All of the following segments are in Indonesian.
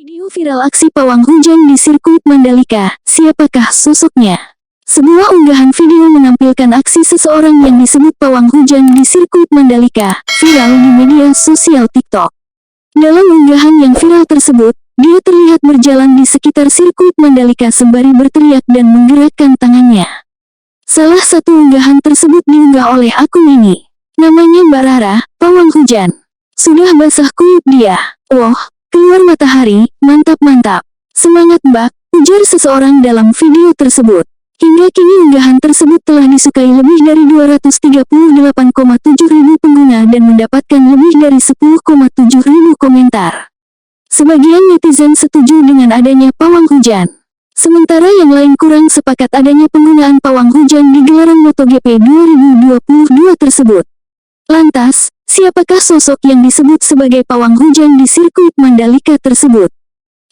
Video viral aksi pawang hujan di sirkuit Mandalika, siapakah sosoknya? Sebuah unggahan video menampilkan aksi seseorang yang disebut pawang hujan di sirkuit Mandalika, viral di media sosial TikTok. Dalam unggahan yang viral tersebut, dia terlihat berjalan di sekitar sirkuit Mandalika sembari berteriak dan menggerakkan tangannya. Salah satu unggahan tersebut diunggah oleh akun ini. Namanya Mbak Rara, pawang hujan. Sudah basah kuyup dia. Woh, keluar matahari, mantap-mantap. Semangat Mbak, ujar seseorang dalam video tersebut. Hingga kini unggahan tersebut telah disukai lebih dari 238,7 ribu pengguna dan mendapatkan lebih dari 10,7 ribu komentar. Sebagian netizen setuju dengan adanya pawang hujan. Sementara yang lain kurang sepakat adanya penggunaan pawang hujan di gelaran MotoGP 2022 tersebut. Lantas, siapakah sosok yang disebut sebagai pawang hujan di sirkuit Mandalika tersebut?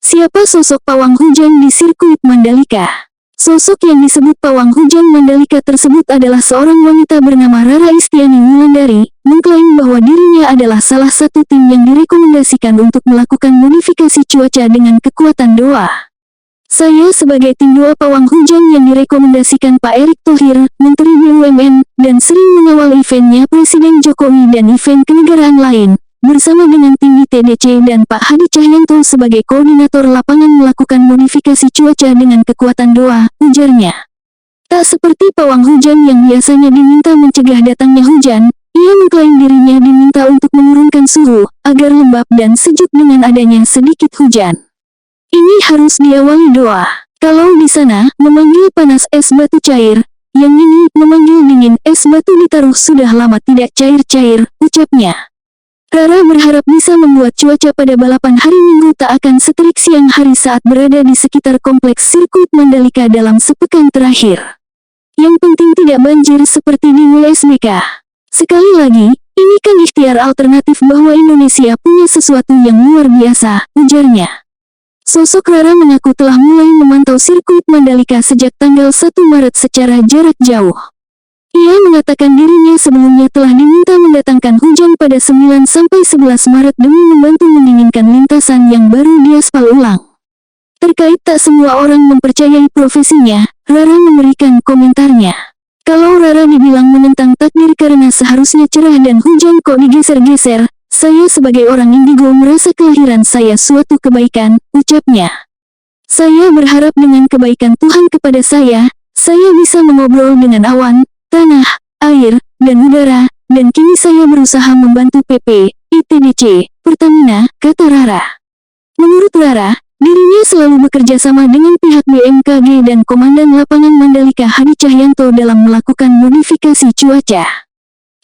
Siapa sosok pawang hujan di sirkuit Mandalika? Sosok yang disebut pawang hujan Mandalika tersebut adalah seorang wanita bernama Rara Istiani Wulandari, mengklaim bahwa dirinya adalah salah satu tim yang direkomendasikan untuk melakukan modifikasi cuaca dengan kekuatan doa. Saya sebagai tim doa pawang hujan yang direkomendasikan Pak Erick Thohir, Menteri BUMN, dan sering mengawal eventnya Presiden Jokowi dan event kenegaraan lain, bersama dengan tim ITDC dan Pak Hadi Cahyanto sebagai koordinator lapangan melakukan modifikasi cuaca dengan kekuatan doa, ujarnya. Tak seperti pawang hujan yang biasanya diminta mencegah datangnya hujan, ia mengklaim dirinya diminta untuk menurunkan suhu, agar lembab dan sejuk dengan adanya sedikit hujan. Ini harus diawali doa. Kalau di sana, memanggil panas es batu cair, yang ini, memanggil dingin es batu ditaruh sudah lama tidak cair-cair, ucapnya. Rara berharap bisa membuat cuaca pada balapan hari Minggu tak akan seterik siang hari saat berada di sekitar kompleks sirkuit Mandalika dalam sepekan terakhir. Yang penting tidak banjir seperti di WSBK. Sekali lagi, ini kan ikhtiar alternatif bahwa Indonesia punya sesuatu yang luar biasa, ujarnya. Sosok Rara mengaku telah mulai memantau sirkuit Mandalika sejak tanggal 1 Maret secara jarak jauh. Ia mengatakan dirinya sebelumnya telah diminta mendatangkan hujan pada 9-11 Maret demi membantu mendinginkan lintasan yang baru diaspal ulang. Terkait tak semua orang mempercayai profesinya, Rara memberikan komentarnya. Kalau Rara dibilang menentang takdir karena seharusnya cerah dan hujan kok digeser-geser, saya sebagai orang indigo merasa kelahiran saya suatu kebaikan, ucapnya. Saya berharap dengan kebaikan Tuhan kepada saya bisa mengobrol dengan awan, tanah, air, dan udara, dan kini saya berusaha membantu PP, ITDC, Pertamina, kata Rara. Menurut Rara, dirinya selalu bekerja sama dengan pihak BMKG dan Komandan Lapangan Mandalika Hadi Cahyanto dalam melakukan modifikasi cuaca.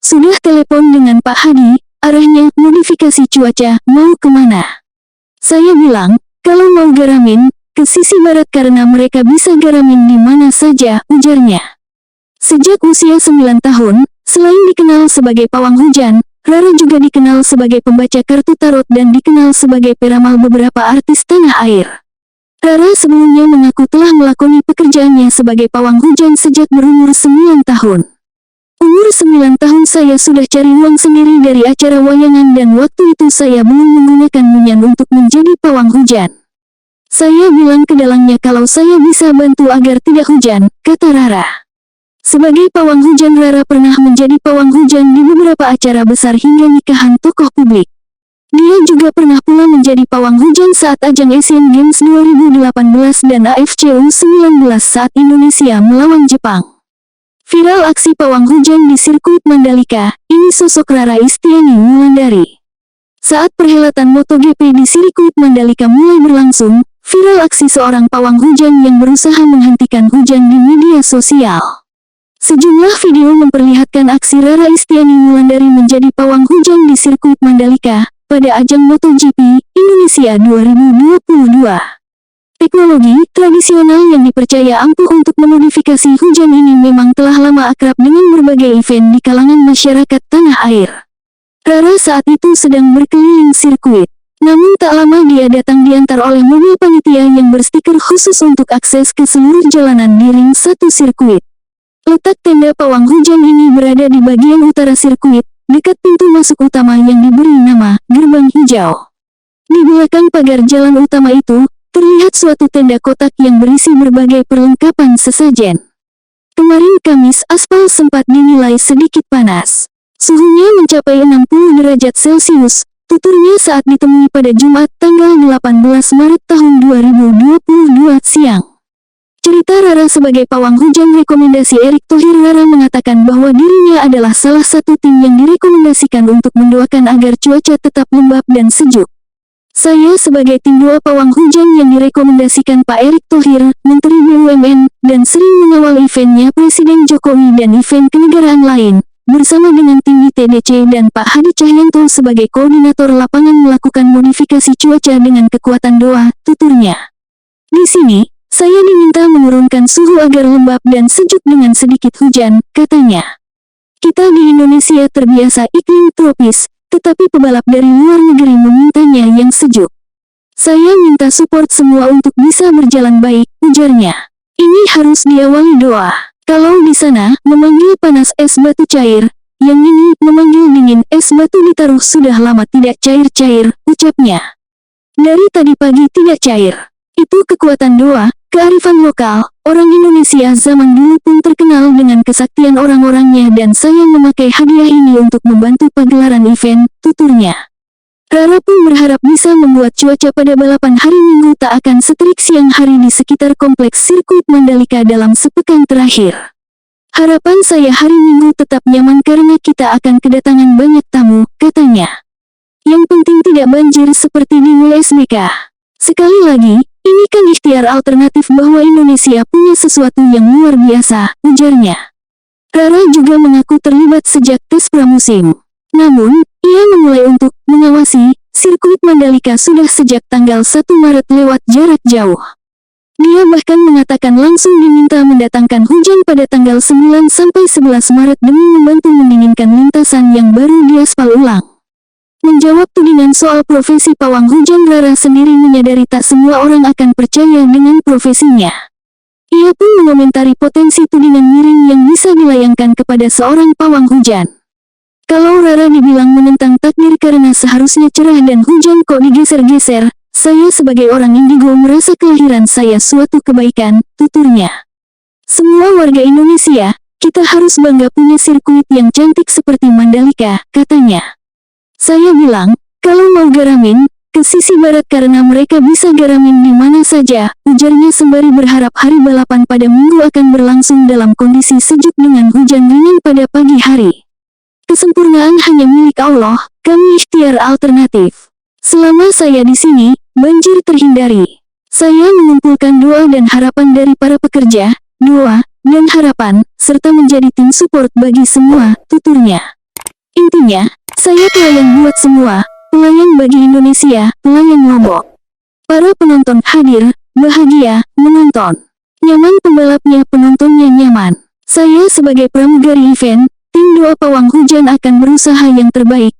Sudah telepon dengan Pak Hadi, arahnya modifikasi cuaca, mau kemana? Saya bilang, kalau mau garamin, ke sisi barat karena mereka bisa garamin di mana saja, ujarnya. Sejak usia 9 tahun, selain dikenal sebagai pawang hujan, Rara juga dikenal sebagai pembaca kartu tarot dan dikenal sebagai peramal beberapa artis tanah air. Rara sebelumnya mengaku telah melakoni pekerjaannya sebagai pawang hujan sejak berumur 9 tahun. Umur 9 tahun saya sudah cari uang sendiri dari acara wayangan dan waktu itu saya belum menggunakan minyan untuk menjadi pawang hujan. Saya bilang ke dalangnya kalau saya bisa bantu agar tidak hujan, kata Rara. Sebagai pawang hujan Rara pernah menjadi pawang hujan di beberapa acara besar hingga nikahan tokoh publik. Dia juga pernah pula menjadi pawang hujan saat ajang Asian Games 2018 dan AFC U19 saat Indonesia melawan Jepang. Viral aksi pawang hujan di sirkuit Mandalika, ini sosok Rara Istiani Wulandari. Saat perhelatan MotoGP di sirkuit Mandalika mulai berlangsung, viral aksi seorang pawang hujan yang berusaha menghentikan hujan di media sosial. Sejumlah video memperlihatkan aksi Rara Istiani Wulandari menjadi pawang hujan di sirkuit Mandalika, pada ajang MotoGP, Indonesia 2022. Teknologi tradisional yang dipercaya ampuh untuk memodifikasi hujan ini memang telah lama akrab dengan berbagai event di kalangan masyarakat tanah air. Rara saat itu sedang berkeliling sirkuit. Namun tak lama dia datang diantar oleh mobil panitia yang berstiker khusus untuk akses ke seluruh jalanan di ring 1 sirkuit. Letak tenda pawang hujan ini berada di bagian utara sirkuit, dekat pintu masuk utama yang diberi nama Gerbang Hijau. Di belakang pagar pagar jalan utama itu, terlihat suatu tenda kotak yang berisi berbagai perlengkapan sesajen. Kemarin Kamis aspal sempat dinilai sedikit panas. Suhunya mencapai 60 derajat Celcius, tuturnya saat ditemui pada Jumat tanggal 18 Maret tahun 2022 siang. Cerita Rara sebagai pawang hujan. Rekomendasi Erick Thohir. Rara mengatakan bahwa dirinya adalah salah satu tim yang direkomendasikan untuk mendoakan agar cuaca tetap lembab dan sejuk. Saya sebagai tim doa pawang hujan yang direkomendasikan Pak Erick Thohir, Menteri BUMN, dan sering mengawal eventnya Presiden Jokowi dan event kenegaraan lain, bersama dengan tim ITDC dan Pak Hadi Cahyanto sebagai koordinator lapangan melakukan modifikasi cuaca dengan kekuatan doa, tuturnya. Di sini, saya diminta menurunkan suhu agar lembab dan sejuk dengan sedikit hujan, katanya. Kita di Indonesia terbiasa iklim tropis, tetapi pebalap dari luar negeri memintanya yang sejuk. Saya minta support semua untuk bisa berjalan baik, ujarnya. Ini harus diawali doa. Kalau di sana memanggil panas es batu cair, yang ini memanggil dingin es batu ditaruh sudah lama tidak cair-cair, ucapnya. Dari tadi pagi tidak cair. Itu kekuatan doa, kearifan lokal. Orang Indonesia zaman dulu pun terkenal dengan kesaktian orang-orangnya dan saya memakai hadiah ini untuk membantu pagelaran event, tuturnya. Rara pun berharap bisa membuat cuaca pada balapan hari Minggu tak akan seterik siang hari di sekitar kompleks sirkuit Mandalika dalam sepekan terakhir. Harapan saya hari Minggu tetap nyaman karena kita akan kedatangan banyak tamu, katanya. Yang penting tidak banjir seperti di WSBK. Sekali lagi, ini kan ikhtiar alternatif bahwa Indonesia punya sesuatu yang luar biasa, ujarnya. Rara juga mengaku terlibat sejak tes pramusim. Namun, ia memulai untuk mengawasi sirkuit Mandalika sudah sejak tanggal 1 Maret lewat jarak jauh. Dia bahkan mengatakan langsung diminta mendatangkan hujan pada tanggal 9 sampai 11 Maret demi membantu mendinginkan lintasan yang baru diaspal ulang. Menjawab tudingan soal profesi pawang hujan, Rara sendiri menyadari tak semua orang akan percaya dengan profesinya. Ia pun mengomentari potensi tudingan miring yang bisa dilayangkan kepada seorang pawang hujan. Kalau Rara dibilang menentang takdir karena seharusnya cerah dan hujan kok digeser-geser, saya sebagai orang indigo merasa kelahiran saya suatu kebaikan, tuturnya. Semua warga Indonesia, kita harus bangga punya sirkuit yang cantik seperti Mandalika, katanya. Saya bilang, kalau mau garamin, ke sisi barat karena mereka bisa garamin di mana saja, ujarnya sembari berharap hari balapan pada Minggu akan berlangsung dalam kondisi sejuk dengan hujan ringan pada pagi hari. Kesempurnaan hanya milik Allah, kami ikhtiar alternatif. Selama saya di sini, banjir terhindari. Saya mengumpulkan doa dan harapan dari para pekerja, doa, dan harapan, serta menjadi tim support bagi semua, tuturnya. Intinya, saya pelayan buat semua, pelayan bagi Indonesia, pelayan Lombok. Para penonton hadir, bahagia, menonton. Nyaman pembalapnya, penontonnya nyaman. Saya sebagai pramugari event, tim doa pawang hujan akan berusaha yang terbaik,